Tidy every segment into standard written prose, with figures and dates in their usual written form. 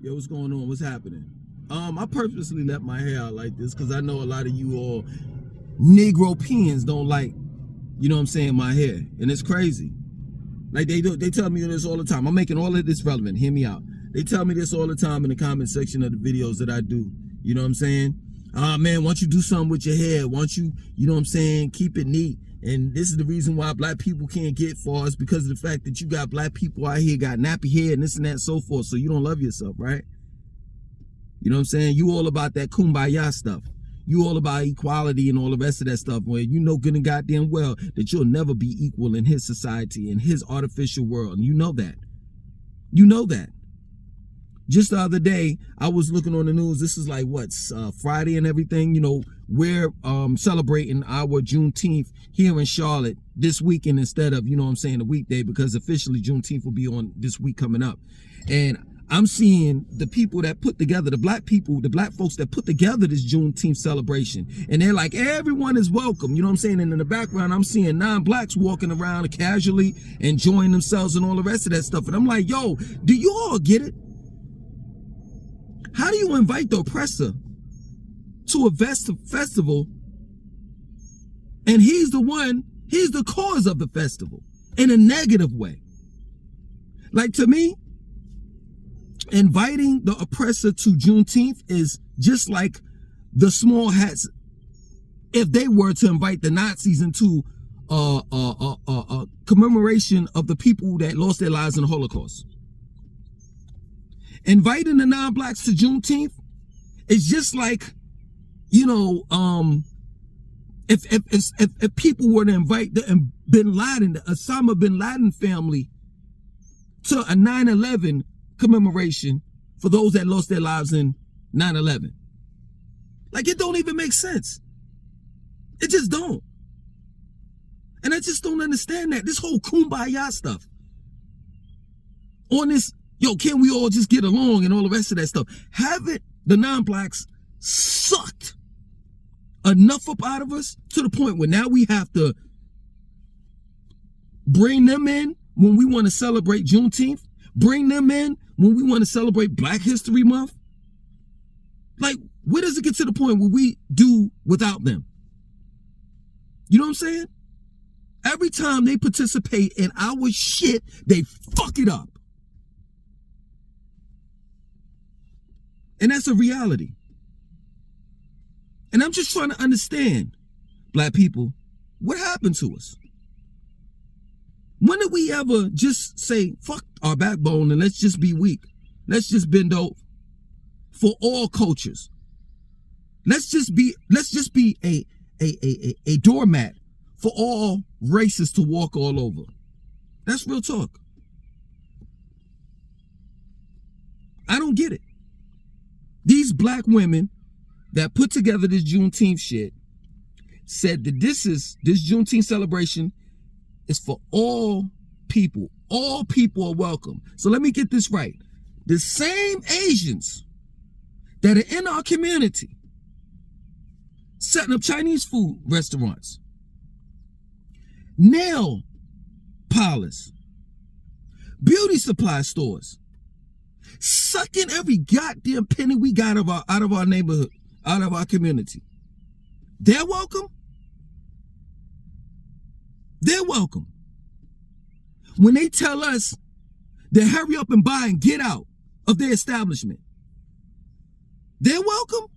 Yo, what's going on? What's happening? I purposely let my hair out like this because I know a lot of you all Negropeans don't like, you know what I'm saying, my hair. And it's crazy. Like they tell me this all the time. I'm making all of this relevant. Hear me out. They tell me this all the time in the comment section of the videos that I do. You know what I'm saying? Man, why don't you do something with your hair? Why don't you know what I'm saying, keep it neat? And this is the reason why black people can't get far, is because of the fact that you got black people out here got nappy hair and this and that and so forth. So you don't love yourself, right? You know what I'm saying? You all about that kumbaya stuff. You all about equality and all the rest of that stuff, where you know good and goddamn well that you'll never be equal in his society, in his artificial world. And you know that. You know that. Just the other day, I was looking on the news. This is like what, Friday and everything. You know, we're celebrating our Juneteenth here in Charlotte this weekend instead of, you know what I'm saying, a weekday, because officially Juneteenth will be on this week coming up. And I'm seeing the people that put together, the black people, the black folks that put together this Juneteenth celebration. And they're like, everyone is welcome. You know what I'm saying? And in the background, I'm seeing non-blacks walking around casually, enjoying themselves and all the rest of that stuff. And I'm like, yo, do you all get it? How do you invite the oppressor to a festival and he's the cause of the festival in a negative way? Like, to me, inviting the oppressor to Juneteenth is just like the small hats if they were to invite the Nazis into a commemoration of the people that lost their lives in the Holocaust. Inviting the non-blacks to Juneteenth is just like, you know, if people were to invite the Osama bin Laden family to a 9/11 commemoration for those that lost their lives in 9/11. Like, it don't even make sense. It just don't. And I just don't understand that. This whole kumbaya stuff. On this, yo, can we all just get along and all the rest of that stuff? Haven't the non-blacks sucked enough up out of us to the point where now we have to bring them in when we want to celebrate Juneteenth? Bring them in when we want to celebrate Black History Month? Like, where does it get to the point where we do without them? You know what I'm saying? Every time they participate in our shit, they fuck it up. And that's a reality. And I'm just trying to understand, black people, what happened to us? When did we ever just say, fuck our backbone and let's just be weak? Let's just bend over for all cultures. Let's just be a doormat for all races to walk all over. That's real talk. I don't get it. These black women that put together this Juneteenth shit said that this Juneteenth celebration is for all people. All people are welcome. So let me get this right. The same Asians that are in our community setting up Chinese food restaurants, nail parlors, beauty supply stores, sucking every goddamn penny we got out of our neighborhood, out of our community. They're welcome. They're welcome. When they tell us to hurry up and buy and get out of their establishment, they're welcome.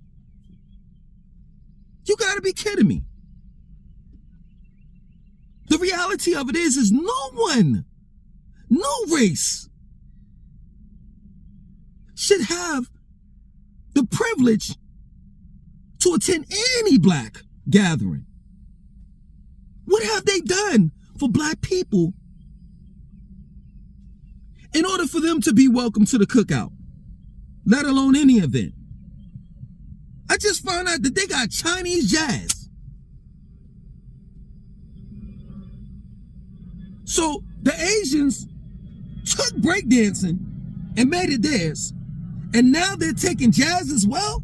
You gotta be kidding me. The reality of it is no one, no race should have the privilege to attend any black gathering. What have they done for black people in order for them to be welcome to the cookout, let alone any event? I just found out that they got Chinese jazz. So the Asians took breakdancing and made it theirs, and now they're taking jazz as well?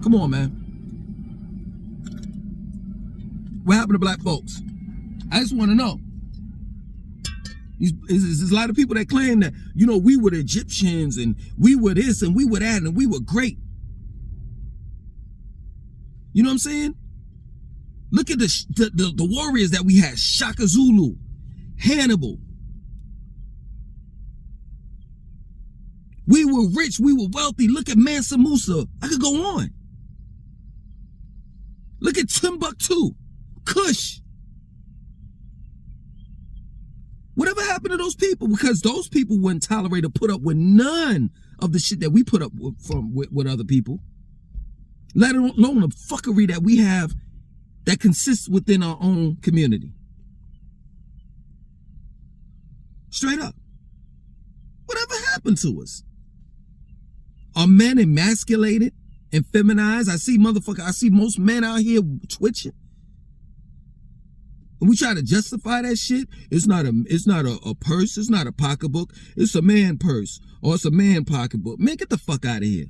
Come on, man. What happened to black folks? I just want to know. There's a lot of people that claim that, you know, we were the Egyptians and we were this and we were that and we were great. You know what I'm saying? Look at the warriors that we had. Shaka Zulu, Hannibal. We were rich, we were wealthy. Look at Mansa Musa. I could go on. Look at Timbuktu, Kush. Whatever happened to those people? Because those people wouldn't tolerate or put up with none of the shit that we put up with other people. Let alone the fuckery that we have that consists within our own community. Straight up. Whatever happened to us? Are men emasculated and feminized? I see most men out here twitching. And we try to justify that shit. It's not a purse, it's not a pocketbook, it's a man purse, or it's a man pocketbook. Man, get the fuck out of here.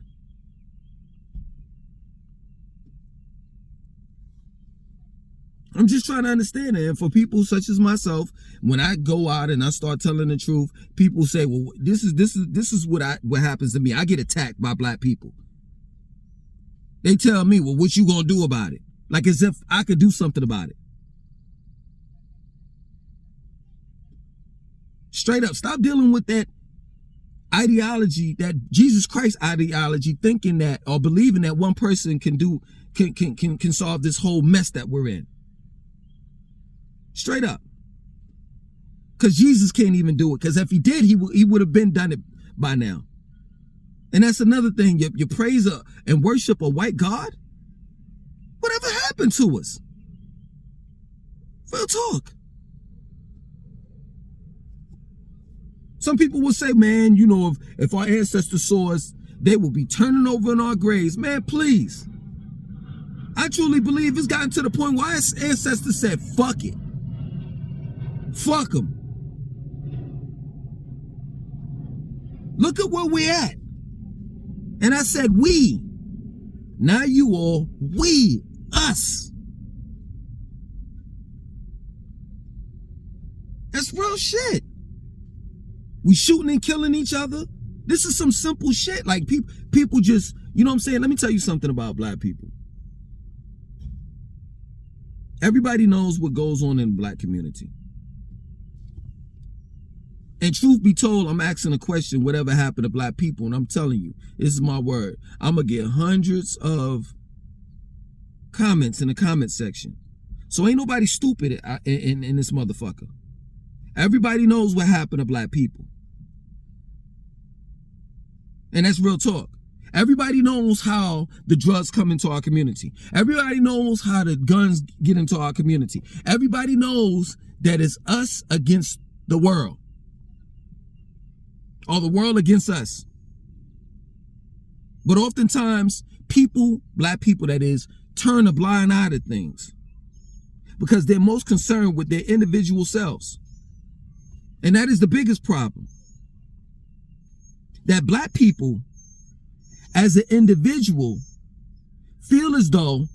I'm just trying to understand it. And for people such as myself, when I go out and I start telling the truth, people say, well, this is what happens to me. I get attacked by black people. They tell me, well, what you gonna do about it? Like as if I could do something about it. Straight up, stop dealing with that ideology, that Jesus Christ ideology, thinking that or believing that one person can solve this whole mess that we're in. Straight up. Because Jesus can't even do it. Because if he did, he would have been done it by now. And that's another thing. You praise and worship a white God? Whatever happened to us? Real talk. Some people will say, man, you know, if our ancestors saw us, they will be turning over in our graves. Man, please. I truly believe it's gotten to the point where our ancestors said, fuck it. Fuck them. Look at where we're at. And I said we. Now you all, we, us. That's real shit. We shooting and killing each other. This is some simple shit. Like people just, you know what I'm saying? Let me tell you something about black people. Everybody knows what goes on in the black community. And truth be told, I'm asking a question, whatever happened to black people, and I'm telling you, this is my word. I'm going to get hundreds of comments in the comment section. So ain't nobody stupid in this motherfucker. Everybody knows what happened to black people. And that's real talk. Everybody knows how the drugs come into our community. Everybody knows how the guns get into our community. Everybody knows that it's us against the world. Or the world against us. But oftentimes, people, black people that is, turn a blind eye to things. Because they're most concerned with their individual selves. And that is the biggest problem. That black people, as an individual, feel as though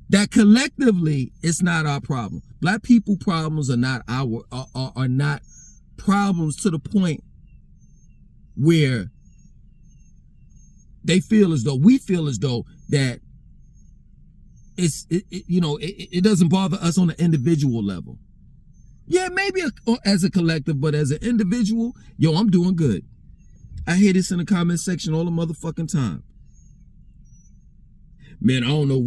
that collectively it's not our problem. Black people problems are not are not problems to the point where they feel as though we feel as though that it doesn't bother us on an individual level. Yeah, maybe as a collective, but as an individual, yo, I'm doing good. I hear this in the comment section all the motherfucking time. Man, I don't know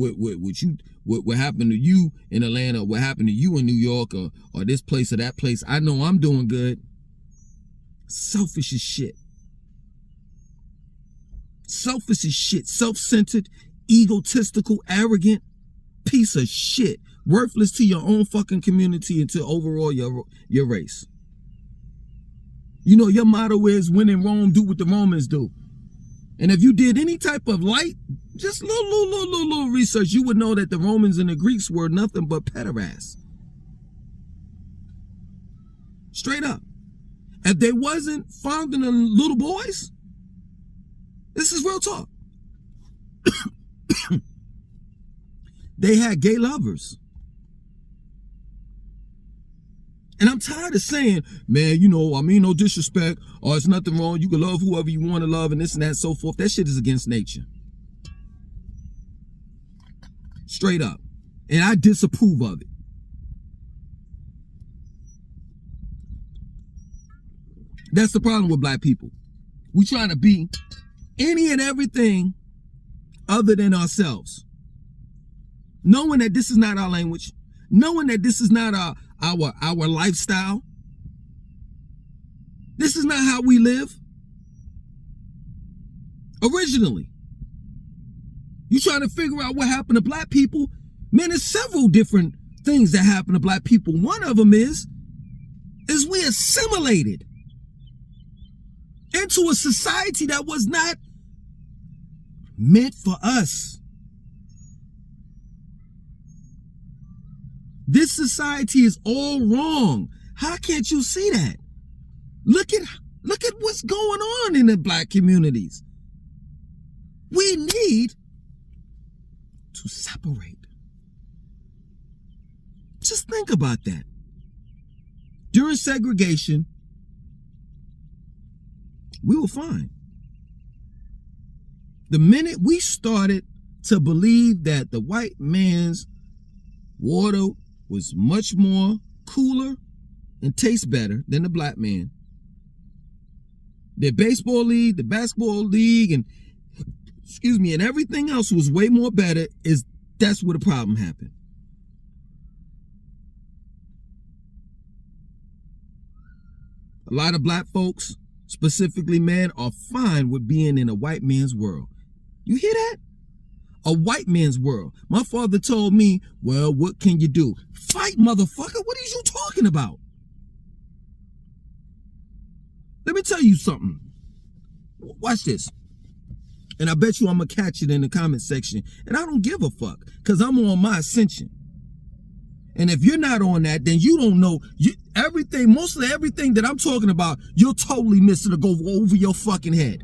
what happened to you in Atlanta, what happened to you in New York, or this place or that place. I know I'm doing good. Selfish as shit. Selfish as shit. Self-centered, egotistical, arrogant piece of shit. Worthless to your own fucking community and to overall your race. You know, your motto is, when in Rome, do what the Romans do. And if you did any type of light, just little research, you would know that the Romans and the Greeks were nothing but pederasts. Straight up. If they wasn't fondling little boys, this is real talk. They had gay lovers. And I'm tired of saying, man, you know, I mean, no disrespect, or it's nothing wrong. You can love whoever you want to love and this and that and so forth. That shit is against nature. Straight up. And I disapprove of it. That's the problem with black people. We trying to be any and everything other than ourselves. Knowing that this is not our language. Knowing that this is not our lifestyle. This is not how we live. Originally. You trying to figure out what happened to black people? Man, there's several different things that happen to black people. One of them is we assimilated into a society that was not meant for us. This society is all wrong. How can't you see that? Look at what's going on in the black communities. We need to separate. Just think about that. During segregation, we were fine. The minute we started to believe that the white man's water was much more cooler and tastes better than the black man, the baseball league, the basketball league, and and everything else was way more better, that's where the problem happened. A lot of black folks, specifically men, are fine with being in a white man's world. You hear that? A white man's world. My father told me, well, what can you do? Fight, motherfucker. What are you talking about? Let me tell you something. Watch this. And I bet you I'm going to catch it in the comment section. And I don't give a fuck, because I'm on my ascension. And if you're not on that, then you don't know most of everything that I'm talking about, you're totally missing to go over your fucking head.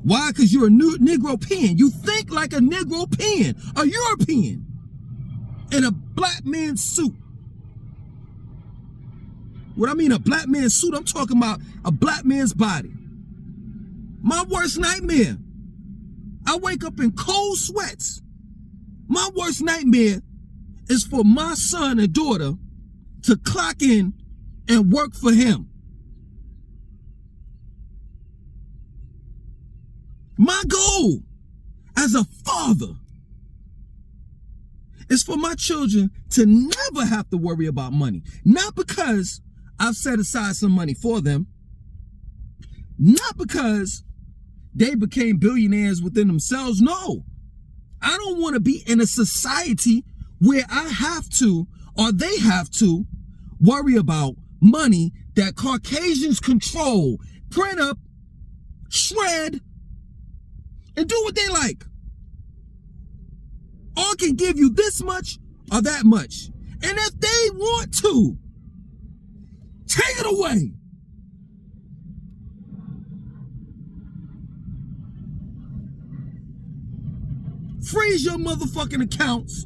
Why? Because you're a Negropean. You think like a Negropean, a European, in a black man's suit. What I mean, a black man's suit, I'm talking about a black man's body. My worst nightmare, I wake up in cold sweats. My worst nightmare is for my son and daughter to clock in and work for him. My goal as a father is for my children to never have to worry about money. Not because I've set aside some money for them. Not because they became billionaires within themselves. No. I don't want to be in a society where I have to, or they have to, worry about money that Caucasians control, print up, shred, and do what they like. Or can give you this much or that much. And if they want to, take it away. Freeze your motherfucking accounts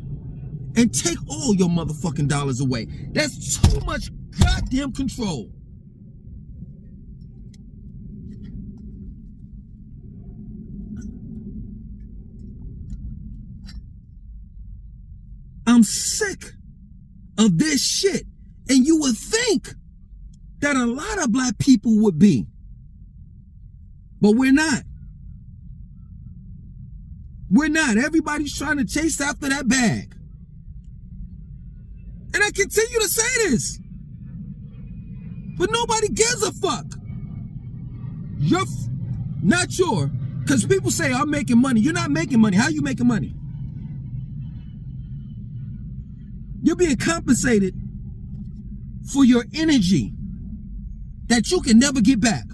and take all your motherfucking dollars away. That's too much goddamn control. I'm sick of this shit. And you would think that a lot of black people would be. But we're not. We're not. Everybody's trying to chase after that bag. And I continue to say this. But nobody gives a fuck. Because people say, I'm making money. You're not making money. How are you making money? You're being compensated for your energy that you can never get back.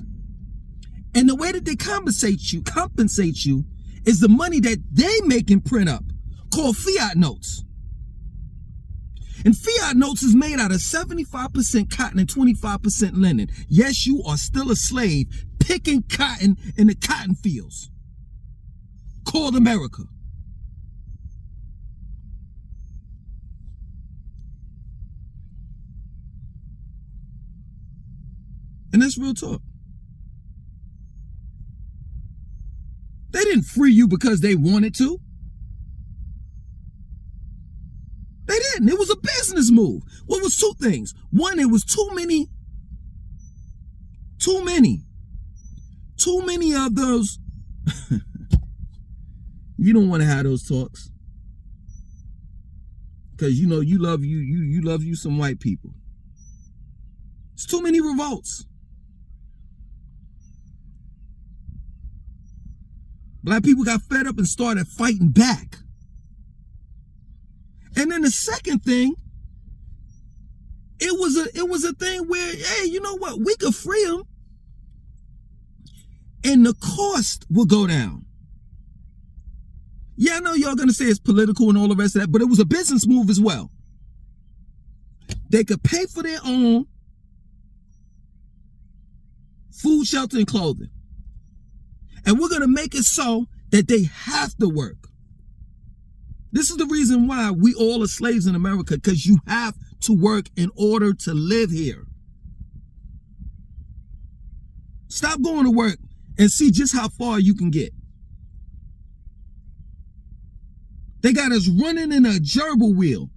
And the way that they compensate you is the money that they make and print up, called fiat notes. And fiat notes is made out of 75% cotton and 25% linen. Yes, you are still a slave picking cotton in the cotton fields called America. And that's real talk. They didn't free you because they wanted to. They didn't. It was a business move. Well, it was two things. One, it was too many of those. You don't want to have those talks. Because you know you love you some white people. It's too many revolts. Black people got fed up and started fighting back. And then the second thing, it was a thing where, hey, you know what? We could free them and the cost will go down. Yeah, I know y'all gonna say it's political and all the rest of that, but it was a business move as well. They could pay for their own food, shelter, and clothing. And we're gonna make it so that they have to work. This is the reason why we all are slaves in America, because you have to work in order to live here. Stop going to work and see just how far you can get. They got us running in a gerbil wheel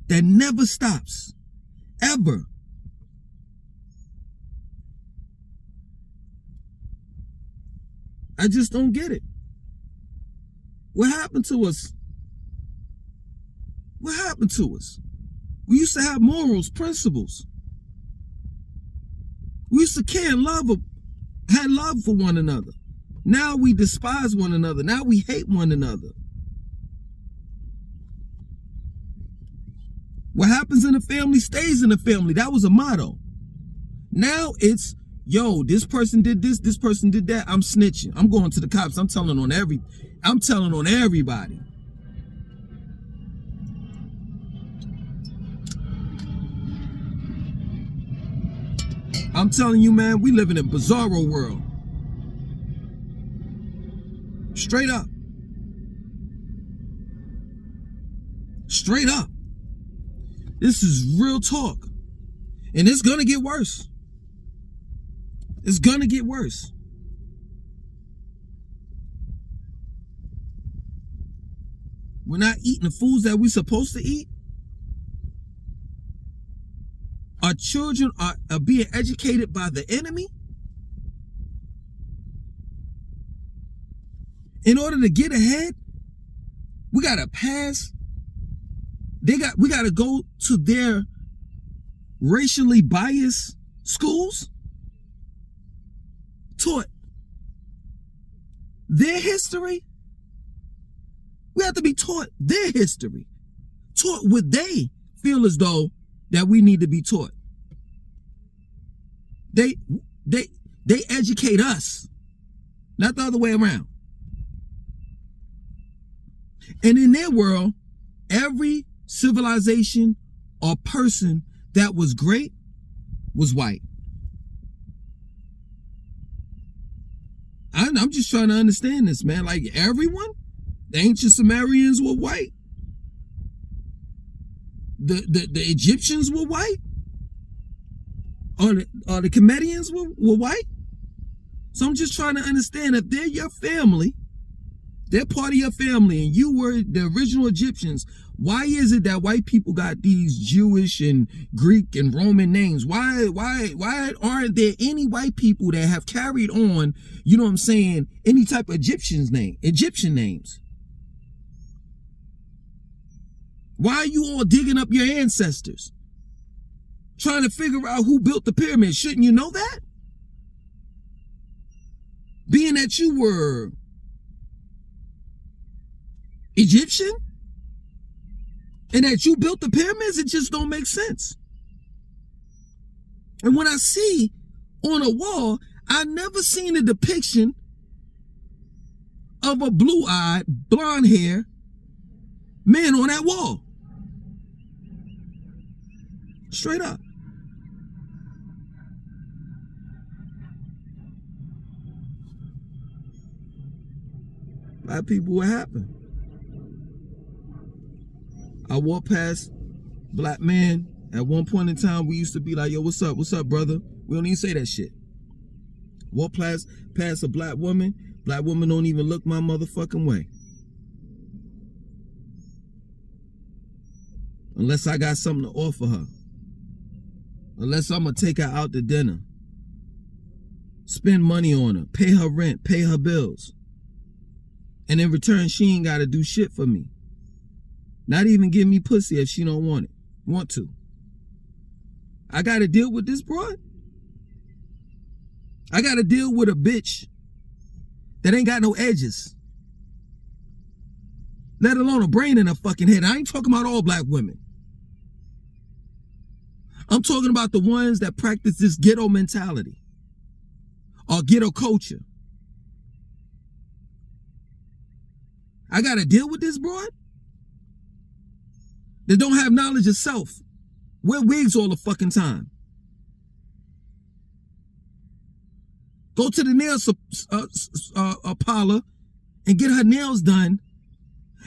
that never stops, ever. I just don't get it. What happened to us? What happened to us? We used to have morals, principles. We used to care and had love for one another. Now we despise one another. Now we hate one another. What happens in the family stays in the family. That was a motto. Now it's, yo, this person did this person did that. I'm snitching. I'm going to the cops. I'm telling on everybody. I'm telling you, man, we live in a bizarro world. Straight up. Straight up. This is real talk. And it's gonna get worse. It's gonna get worse. We're not eating the foods that we're supposed to eat. Our children are being educated by the enemy. In order to get ahead, we gotta pass. We gotta go to their racially biased schools, taught their history. We have to be taught their history, taught what they feel as though that we need to be taught. They educate us, not the other way around. And in their world, every civilization or person that was great was white. I'm just trying to understand this, man. Like everyone, the ancient Sumerians were white. The Egyptians were white. Or the Comedians were white. So I'm just trying to understand, if they're your family, they're part of your family, and you were the original Egyptians, why is it that white people got these Jewish and Greek and Roman names? Why aren't there any white people that have carried on, you know what I'm saying, any type of Egyptian names? Why are you all digging up your ancestors? Trying to figure out who built the pyramid. Shouldn't you know that? Being that you were Egyptian and that you built the pyramids, it just don't make sense. And when I see on a wall, I've never seen a depiction of a blue-eyed, blonde-haired man on that wall. Straight up. Black people, what happened? I walked past black men. At one point in time, we used to be like, yo, what's up, brother? We don't even say that shit. Walk past a black woman don't even look my motherfucking way. Unless I got something to offer her. Unless I'm gonna take her out to dinner. Spend money on her. Pay her rent. Pay her bills. And in return, she ain't gotta do shit for me. Not even give me pussy if she don't want to. I gotta deal with this broad. I gotta deal with a bitch that ain't got no edges. Let alone a brain in her fucking head. I ain't talking about all black women. I'm talking about the ones that practice this ghetto mentality or ghetto culture. I gotta deal with this broad that don't have knowledge of self. Wear wigs all the fucking time. Go to the nail parlor and get her nails done.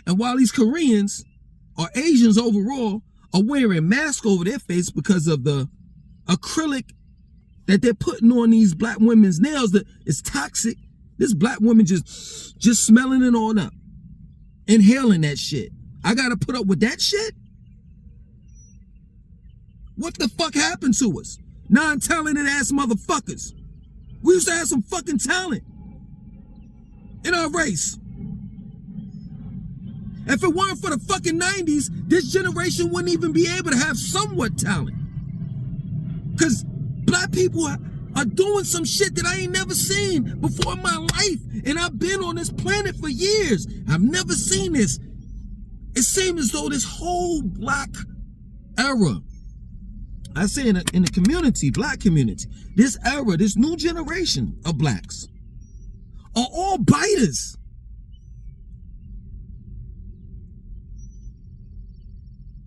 And while these Koreans or Asians overall are wearing masks over their face because of the acrylic that they're putting on these black women's nails that is toxic. This black woman just smelling it on up. Inhaling that shit. I gotta put up with that shit? What the fuck happened to us? Non-talented ass motherfuckers. We used to have some fucking talent in our race. If it weren't for the fucking 90s, this generation wouldn't even be able to have somewhat talent. Because black people are doing some shit that I ain't never seen before in my life. And I've been on this planet for years. I've never seen this. It seems as though this whole black era, I say in the community, black community, this era, this new generation of blacks are all biters.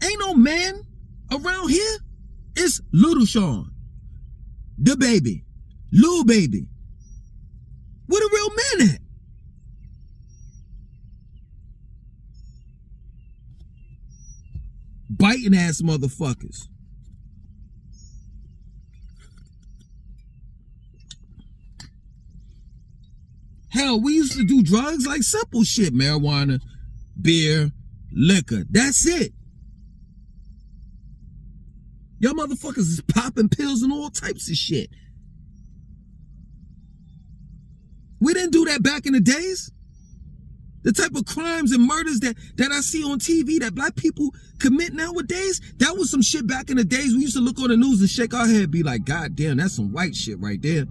Ain't no man around here. It's Little Sean, the baby, Lil Baby. Where the real men at? Biting ass motherfuckers. Hell, we used to do drugs like simple shit. Marijuana, beer, liquor. That's it. Y'all motherfuckers is popping pills and all types of shit. We didn't do that back in the days. The type of crimes and murders that I see on TV that black people commit nowadays, that was some shit back in the days. We used to look on the news and shake our head, be like, God damn, that's some white shit right there.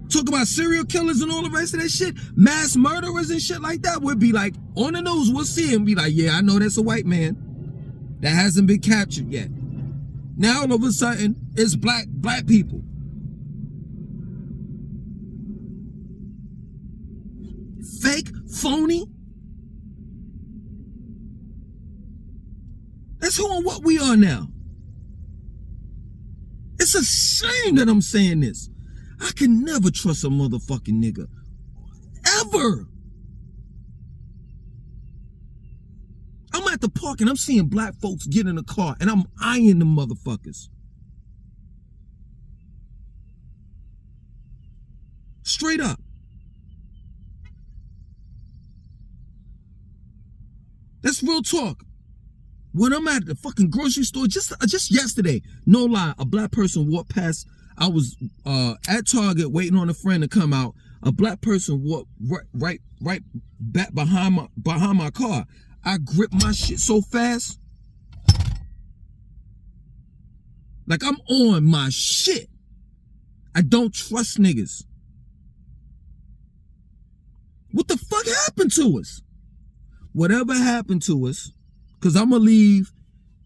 Talk about serial killers and all the rest of that shit, mass murderers and shit like that. We'd be like, on the news, we'll see him, be like, yeah, I know that's a white man that hasn't been captured yet. Now all of a sudden, it's black people. Fake, phony. That's who and what we are now. It's a shame that I'm saying this. I can never trust a motherfucking nigga. Ever. I'm at the park and I'm seeing black folks get in a car and I'm eyeing them motherfuckers. Straight up. That's real talk. When I'm at the fucking grocery store, just yesterday, no lie, a black person walked past. I was at Target waiting on a friend to come out. A black person walked right back behind my car. I gripped my shit so fast. Like I'm on my shit. I don't trust niggas. What the fuck happened to us? Whatever happened to us, because I'm going to leave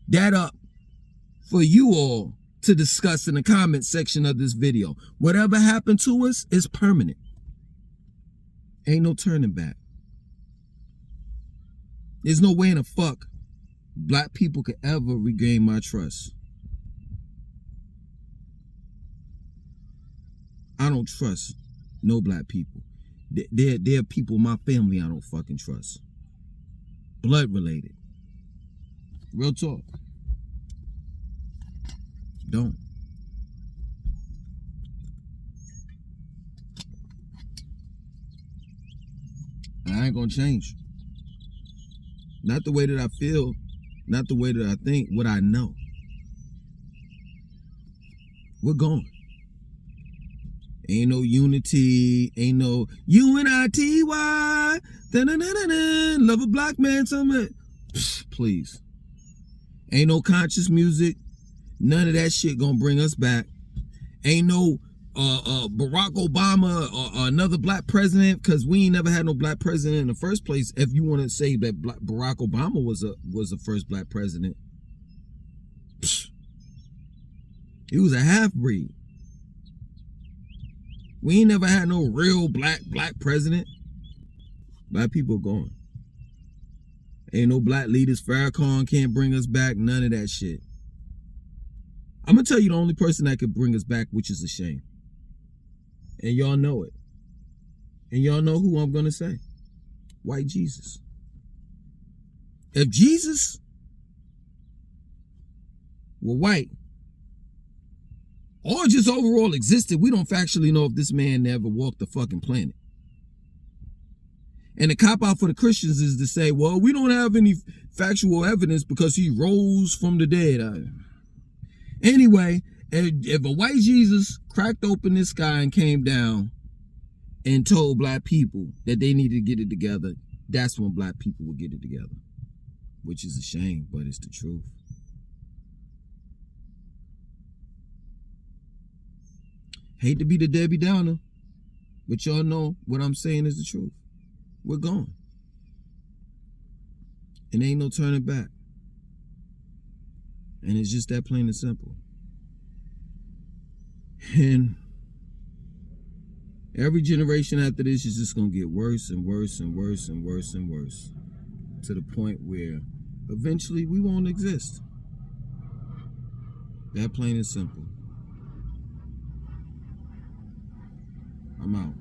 that up for you all to discuss in the comment section of this video. Whatever happened to us is permanent. Ain't no turning back. There's no way in the fuck black people could ever regain my trust. I don't trust no black people. There are people in my family I don't fucking trust. Blood related. Real talk. Don't. not gonna change. Not the way that I feel, not the way that I think, what I know. We're gone. Ain't no unity, ain't no UNITY, love a black man, something. Please. Ain't no conscious music. None of that shit gonna bring us back. Ain't no Barack Obama or another black president, because we ain't never had no black president in the first place. If you want to say that Barack Obama was the first black president, he was a half-breed. We ain't never had no real black president. Black people gone. Ain't no black leaders. Farrakhan can't bring us back. None of that shit. I'm going to tell you the only person that could bring us back, which is a shame. And y'all know it. And y'all know who I'm going to say. White Jesus. If Jesus were white, or just overall existed, we don't factually know if this man never walked the fucking planet. And the cop-out for the Christians is to say, well, we don't have any factual evidence because he rose from the dead. Anyway, if a white Jesus cracked open this sky and came down and told black people that they needed to get it together, that's when black people would get it together. Which is a shame, but it's the truth. Hate to be the Debbie Downer, but y'all know what I'm saying is the truth. We're gone. And ain't no turning back. And it's just that plain and simple. And every generation after this is just going to get worse and worse and worse and worse and worse. To the point where eventually we won't exist. That plain and simple. I'm out.